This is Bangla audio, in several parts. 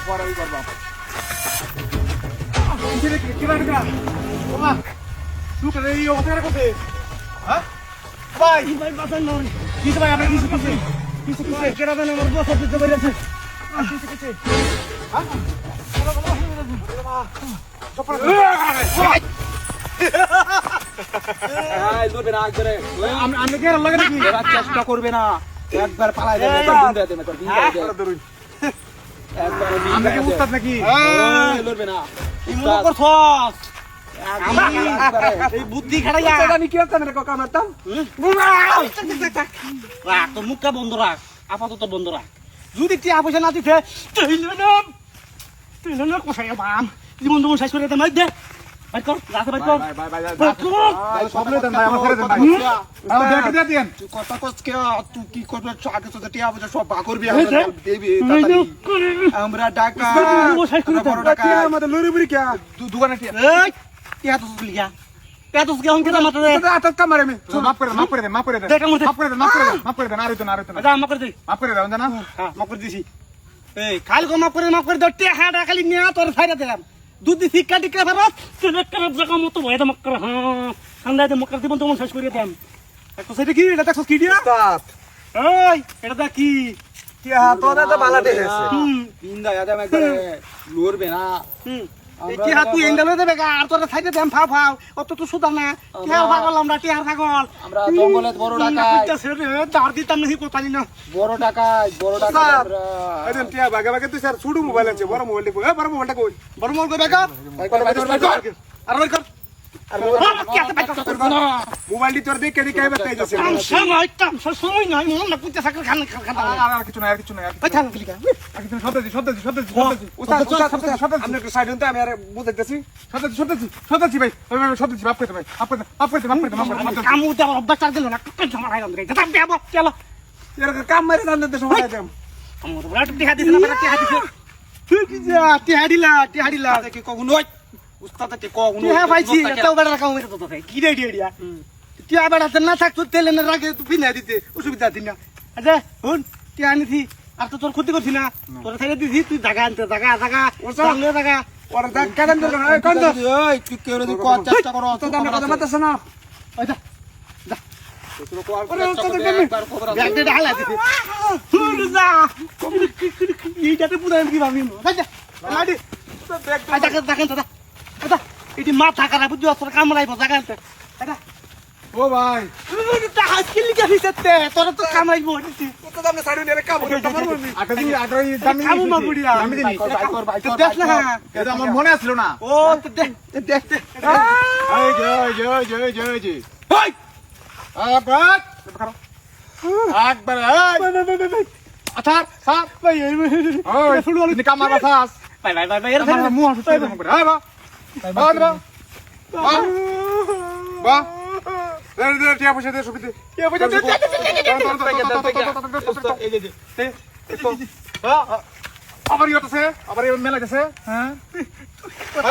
পরে করবা কি বাড়ি না বাবা তুই করে এই অবস্থা করতে হ্যাঁ ভাই ভাই বাসা নয় কিছু ভাই আপনি কিছু কিছু কিছু কিছু কেডা দেন আমার বস দিতে পারেছে কিছু কিছু হ্যাঁ আমি কে লাগে নাকি চেষ্টা করবে না একবার পালাই যাবে আমি কি উস্তাদ নাকি লড়বে না কি মনে করছস এই বুদ্ধি খাড়াইয়া জানি কি করতে রে কাম করতাম রাখ তো মুখটা বন্ধ রাখ আপাতত বন্ধ রাখ যদি কি পয়সা না দিতে তুই না কোথায় বাম জীবন তুমি শেষ করে দে মাই দে বাইর কর রাতে বাইর কর ভাই সব লই দেন ভাই আমার করে দেন ভাই আমার দেখে দেন তুই কথা কস কে তুই কি করবে আগে তো টিয়া বুঝা সব বা করবি আমরা দেবি তাড়াতাড়ি আমরা টাকা বড় টাকা আমাদের লরি বুড়ি কে দোকানে টিয়া এই টিয়া তো লিয়া টিয়া তো কে হন কে মাত্র দে আত কামারে আমি মাফ করে দে মাফ করে দে মাফ করে দে আরে তো আচ্ছা মাফ করে দাও জানা হ্যাঁ মাফ করে দিছি এই কাল গো মাফ করে দাও টিয়া হাড়া খালি নিয়া তোর ছাইরা দিলাম দুধ শিক্ষা টিকা ভারত সেলেক্টর জায়গা মতো ভয়টা মক্কর হ্যাঁ ঠান্ডাতে মক্কর জীবন তোমার শেষ করে দিলাম একটা সেটা কি এটা দেখছ কি দিয়া এই এটা দা কি তোরা তো বালা দেখেছে বিন্দা আদম একবারে লড়বে না কি হাত তুই এন্ডালে দেবে আর তোরা ছাইতে দেম ফাও ফাও অত তো সুদা না টিয়ার পাগল আমরা টিয়ার পাগল আমরা জঙ্গলে বড় টাকা কইতা ছেড়ে দাঁড় দিতাম নাকি কোতালি না বড় টাকা আমরা এই টিয়া ভাগে ভাগে তুই স্যার ছুডু মোবাইল আছে বড় মোবাইল দেখো বড় মোবাইলটা কই বড় মোবাইল কই বেকা আর ভাই কর মোবাইল তোর দেখে দেখে বাতাই যাচ্ছে সময় নাই মন না কুইতা সাকর খান আর কিছু না আর কিছু না আর কিছু না আর কিছু শব্দ আপনি একটু সাইড হতে আমি আর বুঝাইতেছি শব্দ ভাই শব্দ মাফ করে ভাই মাফ করে কামু দাও অভ্যাস চার দিল না কত সময় আইলাম রে দাম দেব চলো এর কাম মেরে দাম দিতে সময় দেব আমার বড় টিহা দিছ না বড় টিহা দিছ ঠিক যা টিহা দিলা কি কখনো উস্তাদ কে কখনো টিহা ভাইছি এটাও বড় কাম মেরে তো কি রে আইডিয়া টিহা বড় না থাকতো তেলে না রাখে তুই বিনা দিতে অসুবিধা দিন না আচ্ছা হুন টিহা নিছি আর তো তোর ক্ষতি করছি না তোর ছেড়ে দিছি তুই জায়গা আনতে জায়গা সামনে জায়গা ওর দাগ কাটান দে কোন দে ওই তুই কেউ যদি কত চেষ্টা করো তো দাম কথা মাতাছ না ওই যা যা তোর কো আর চেষ্টা করবে একবার খবর আছে ব্যাগ দে ঢালা দিতে হুন যা এইটাতে পুরান কি ভাবি না যা লাডি তো ব্যাগ আচ্ছা দেখেন দাদা আচ্ছা এটি মাথা খারাপ বুঝছো তোর কামড়াইব জায়গা আনতে আচ্ছা ও ভাই তুই তো হাসকিল লিখে দিতে তোর তো কামাইবো দিছি কত দামে সাড়ে নিলে কাম করতে পারবো আমি আটাই দামি কাম মাগুড়িয়া আমি দিই বাইকর দেখ না এটা আমার মনে আসল না ও তো দেখ এই জয় হাই আবার একবার আচ্ছা স্যার ভাই ওই ফুটবল নি কাম মারবা সাস ভাই এর ধরে মুহ আসছে ভাই বা টিয়া পয়সা দে সুবিধে টিয়া পয়সা দে আবার ইয়েছে আবার মেলা গেছে হ্যাঁ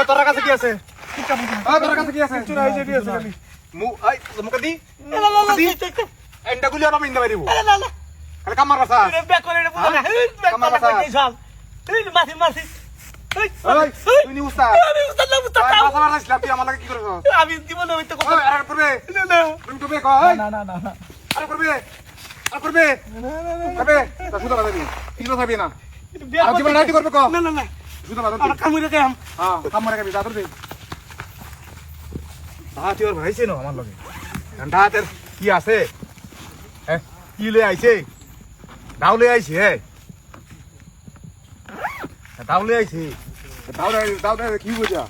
তোর কাছে কি আছে তোর কাছে কি আছে চুরা হইছে দি আছে খালি মুখ দি এন্ডা গুলি আর আমি ইন্দা বাইরিব খালি কামার বাসা ব্যাক করে বুঝা না কামার বাসা এই মাসি তুই উস্তাদ না উস্তাদ বাসা মারছিস তুই আমার লাগে কি করছ আমি জীবনে হইতে কথা আর করবে না তুমি তো বেক না আর করবে করবে তা শুধু কথা দিবি কিলো খাবি না আর জীবন রাইতে করবে কো না শুধু কথা আর কামুরে কে হ্যাঁ কামুরে কে দাদর দে দাঁতি ওর ভাইছে না আমার লগে দাঁতের কি আছে হ্যাঁ কি লই আইছে দাউলে আইছে দাউলে আইছে দাউলে কি বুঝা